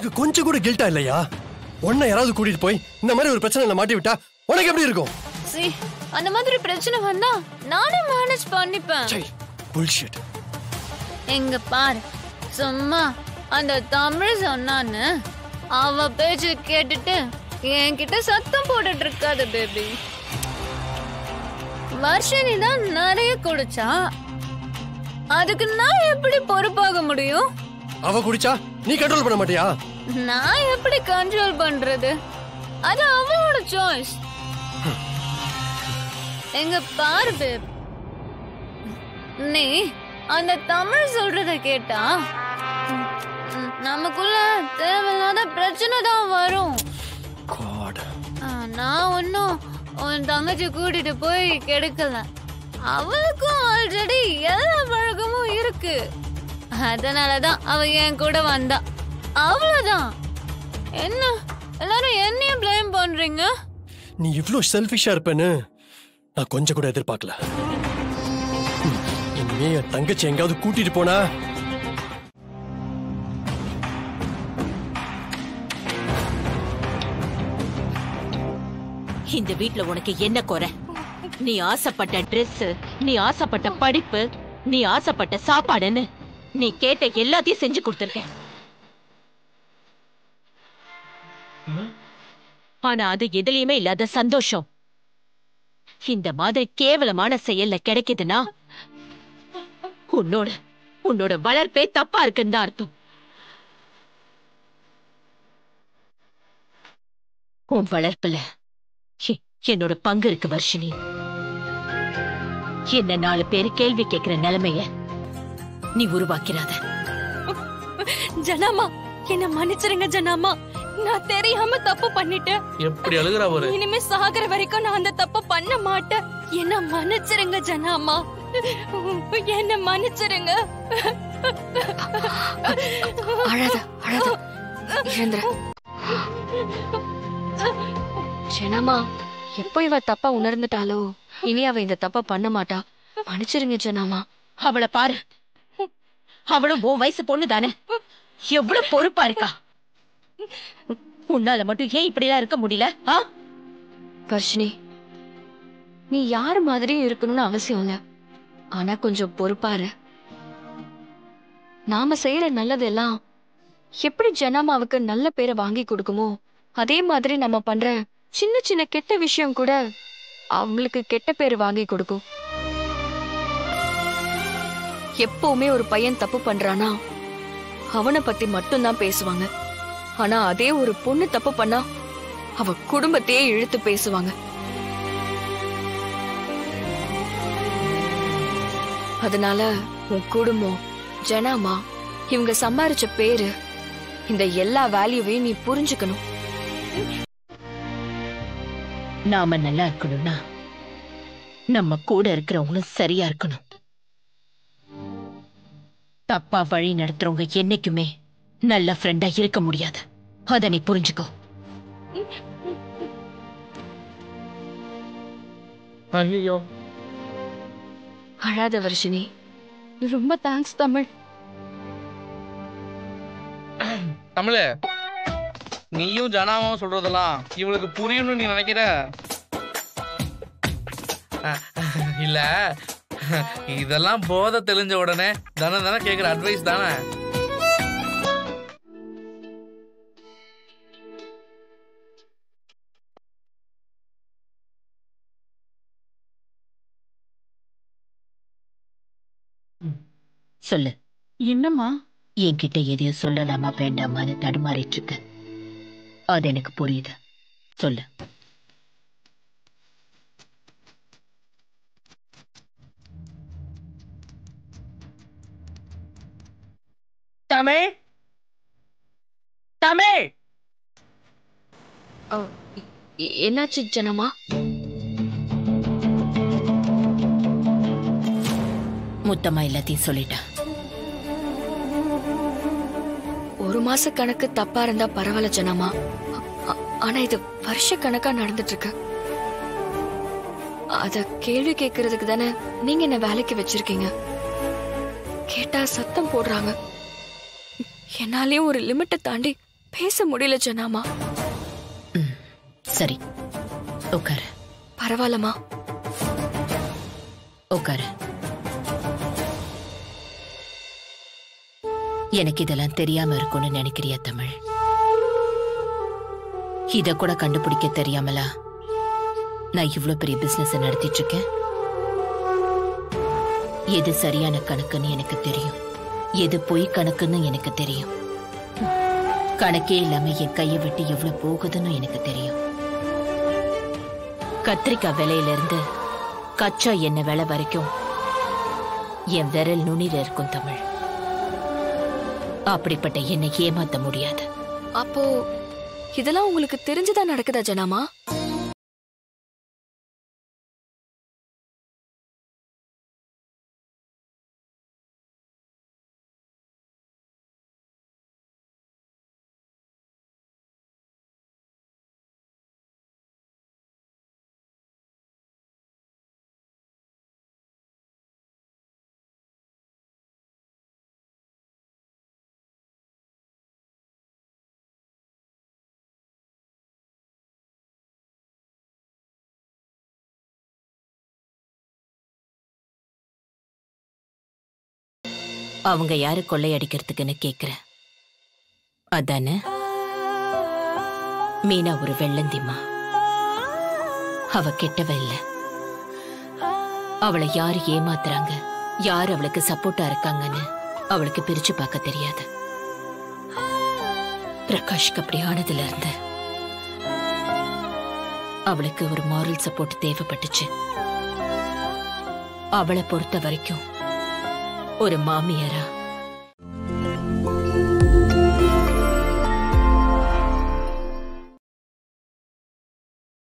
உனக்கு கொஞ்சம் கூட கில்ட்டா இல்லையா? உன்னை யாராவது கூட்டிட்டு போய் இந்த மாதிரி ஒரு பிரச்சனைல மாட்டி விட்டா உனக்கு எப்படி இருக்கும்? அந்த மாதிரி பிரச்சனை வந்தா நானே மேனேஜ் பண்ணிப்பேன். புல்ஷிட். எங்க பாரு, சும்மா அந்த தமிழ் சொன்னான்னு அவ பேச்சு கேட்டுட்டு என்கிட்ட சத்தம் போட்டுட்டு இருக்காது பேபி. வர்ஷினி தான் நிறைய குடிச்சா, அதுக்கு நான் எப்படி பொறுப்பாக முடியும்? அவ குடிச்சா நீ கண்ட்ரோல் பண்ண மாட்டியா? நான் எப்படி கண்ட்ரோல் பண்றது? அது அவளோட சாய்ஸ். எங்க பாரு பேப், நீ அந்த தமிழ் சொல்றத கேட்டா நமக்குள்ள தேவையில்லாத பிரச்சனை தான் வரும். நான் ஒன்னும் உன் தங்கச்சி கூட்டிட்டு போய் கெடுக்கல. அவளுக்கும் ஆல்ரெடி எல்லா பழக்கமும் இருக்கு. அதனாலதான் அவ என் கூட வந்தா. அவ்வளவுதான். என்ன எல்லாரும் என்னைய ப்ளேம் பண்றீங்க? நீ இவ்ளோ செல்ஃபிஷா இருப்பேன்னு நான் கொஞ்சம் கூட எதிர்பார்க்கல. இனிமே என் தங்கச்சி எங்காவது கூட்டிட்டு போனா இந்த வீட்ல உனக்கு என்ன குறை? நீ ஆசைப்பட்ட ட்ரெஸ், நீ ஆசைப்பட்ட படிப்பு, நீ ஆசைப்பட்ட சாப்பாடுன்னு நீ கேட்ட எல்லாத்தையும் செஞ்சு கொடுத்திருக்கேன். ஆனா அது எதுலயுமே இல்லாத சந்தோஷம் இந்த மாதிரி கேவலமான செயல்ல கிடைக்குதுன்னா உன்னோட வளர்ப்பே தப்பா இருக்குன்னு தான் அர்த்தம். உன் வளர்ப்புல என்னோட பங்கு இருக்கு வர்ஷினி. என்ன 4 பேரு கேள்வி கேட்கிற நிலைமைய நீ உருவாக்கிறாத. ஜனாமா, என்ன மன்னிச்சிருங்க ஜனாமா. நான் தெரியாம தப்பு பண்ணிட்டேன். எப்படி அழுகுறா பாரு. இனிமே சாகர வரைக்கும் நான் அந்த தப்பு பண்ண மாட்டேன். என்ன மன்னிச்சிருங்க ஜனாமா, என்ன மன்னிச்சிருங்க. அழாத அழாத இழந்துற. ஜனாமா, எப்போ இவ தப்பா உணர்ந்துட்டாலோ இனி அவ இந்த தப்ப பண்ண மாட்டா. மன்னிச்சிருங்க ஜனாமா. அவளை பாரு, அவளும் உன் வயசு பொண்ணு தானே, எவ்வளவு பொறுப்பா இருக்கா. உன்னால மட்டும் ஏன் இப்படிலாம் இருக்க முடியல? வர்ஷினி, நீ யாரு மாதிரியும் இருக்கணும்னு அவசியம் இல்ல. ஆனா கொஞ்சம் பொறுப்பாரு. நாம செய்யற நல்லதெல்லாம் எப்படி ஜனாமாவுக்கு நல்ல பேரை வாங்கி கொடுக்குமோ அதே மாதிரி நம்ம பண்ற சின்ன சின்ன கெட்ட விஷயம் கூட அவங்களுக்கு கெட்ட பேரு வாங்கி கொடுக்கும். எப்பவுமே ஒரு பையன் தப்பு பண்றானா அவனை பத்தி மட்டும்தான் பேசுவாங்க. ஆனா அதே ஒரு பொண்ணு தப்பு பண்ணா அவ குடும்பத்தையே இழுத்து பேசுவாங்க. அதனால உன் குடும்பம், ஜனாமா, இவங்க சம்பாரிச்ச பேரு, இந்த எல்லா வேல்யூவையும் நீ புரிஞ்சுக்கணும். நாம நல்லா இருக்கணும்னா நம்ம கூட இருக்கிறவங்களும் சரியா இருக்கணும். தப்பா வழி நடத்துறவங்க என்னைக்குமே நல்ல ஃப்ரெண்டா இருக்க முடியாது. அத நீ புரிஞ்சுக்கோ. ஐயோ, அழாத வர்ஷினி. ரொம்ப தேங்க்ஸ் தமிழ். தமிழ, நீயும் ஜனாவும் சொல்றதெல்லாம் இவளுக்கு புரியும்னு நீ நினைக்கிற? இல்ல, இதெல்லாம் போத தெளிஞ்ச உடனே தானே கேக்குற அட்வைஸ் தானே. சொல்லு. என்னம்மா? என்கிட்ட எதையும் சொல்லலாமா வேண்டாமான்னு தடுமாறிட்டு இருக்கு. அது எனக்கு புரியுது. சொல்லு. தமிழ், தமிழ். என்னாச்சு ஜனமா? முத்தம்மா எல்லாத்தையும் சொல்லிட்டா. ஒரு மாச கணக்கு தப்பா இருந்தா பரவாயில்ல ஜனமா. ஆனா இது வருஷ கணக்கா நடந்துட்டு இருக்கு. அத கேள்வி கேட்கறதுக்கு தானே நீங்க என்ன வேலைக்கு வச்சிருக்கீங்க. கேட்டா சத்தம் போடுறாங்க. என்னாலயும் ஒரு லிமிட்டை தாண்டி பேச முடியல ஜனாமா. சரி உட்காரு. பரவாயில்லம்மா. உட்காரு. எனக்கு இதெல்லாம் தெரியாம இருக்கும்னு நினைக்கிறியா தமிழ்? இத கூட கண்டுபிடிக்க தெரியாமலா நான் இவ்ளோ பெரிய பிசினஸ் நடத்திட்டு இருக்கேன்? எது சரியான கணக்குன்னு எனக்கு தெரியும், எது பொய் கணக்குன்னு எனக்கு தெரியும். கணக்கே இல்லாம என் கையை விட்டு எவ்வளவு போகுதுன்னு எனக்கு தெரியும். கத்திரிக்காய் விலையில இருந்து கச்சா எண்ணெய் விலை வரைக்கும் என் விரல் நுனில இருக்கும் தமிழ். அப்படிப்பட்ட என்னை ஏமாத்த முடியாது. அப்போ இதெல்லாம் உங்களுக்கு தெரிஞ்சுதான் நடக்குதா ஜனாமா? அவங்க யாரு கொள்ளையடிக்கிறதுக்குன்னு கேக்குற அதானே? மீனா ஒரு வெள்ளந்திமா. அவ கெட்டவ இல்ல. அவளை யாரு ஏமாத்துறாங்க, யாரு அவளுக்கு சப்போர்ட்டா இருக்காங்கன்னு அவளுக்கு பிரிச்சு பார்க்க தெரியாது. பிரகாஷ்க்கு அப்படி ஆனதுல இருந்து அவளுக்கு ஒரு மாரல் சப்போர்ட் தேவைப்பட்டுச்சு. அவளை பொறுத்த வரைக்கும் ஒரு மாமியாரா